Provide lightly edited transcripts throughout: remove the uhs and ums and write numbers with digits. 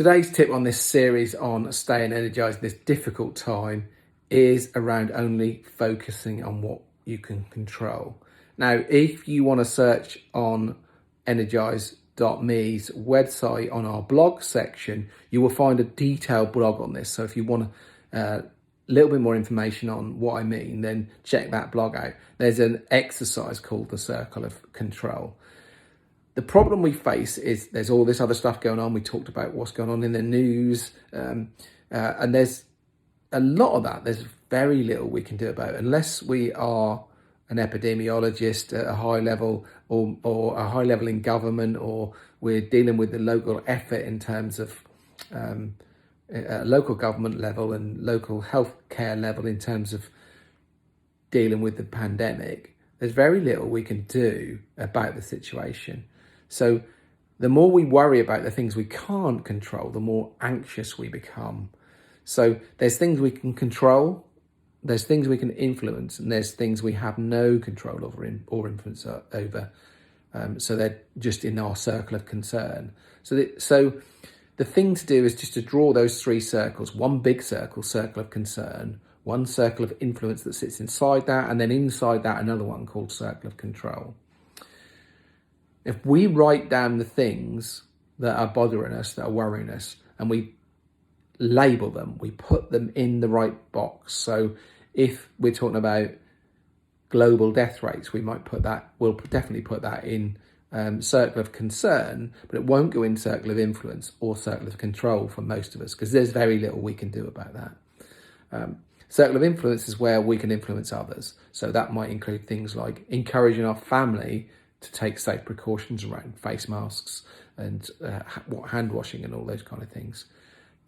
Today's tip on this series on staying energized in this difficult time is around only focusing on what you can control. Now, if you want to search on energize.me's website on our blog section, you will find a detailed blog on this. So if you want a little bit more information on what I mean, then check that blog out. There's an exercise called the Circle of Control. The problem we face is there's all this other stuff going on. We talked about what's going on in the news, and there's a lot of that. There's very little we can do about it unless we are an epidemiologist at a high level or a high level in government, or we're dealing with the local effort in terms of local government level and local healthcare level in terms of dealing with the pandemic. There's very little we can do about the situation. So the more we worry about the things we can't control, the more anxious we become. So there's things we can control, there's things we can influence, and there's things we have no control over or influence over. So they're just in our circle of concern. So the thing to do is just to draw those three circles: one big circle, circle of concern; one circle of influence that sits inside that, and then inside that another one called circle of control. If we write down the things that are bothering us, that are worrying us, and we label them, we put them in the right box. So if we're talking about global death rates, we'll definitely put that in circle of concern, but it won't go in circle of influence or circle of control for most of us, because there's very little we can do about that. Circle of influence is where we can influence others. So that might include things like encouraging our family to take safe precautions around face masks and hand washing and all those kind of things.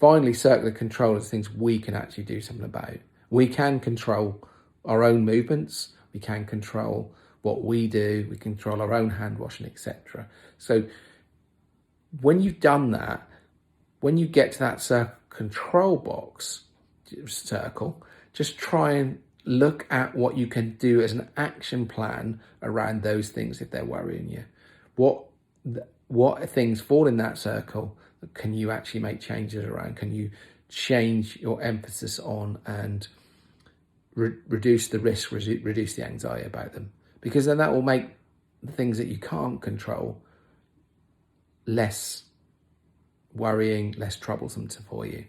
Finally, circle of control is things we can actually do something about. We can control our own movements. We can control what we do. We control our own hand washing, etc. So when you've done that, when you get to that control box circle, just try and look at what you can do as an action plan around those things if they're worrying you. What things fall in that circle can you actually make changes around? Can you change your emphasis on and reduce the risk, reduce the anxiety about them? Because then that will make the things that you can't control less worrying, less troublesome for you.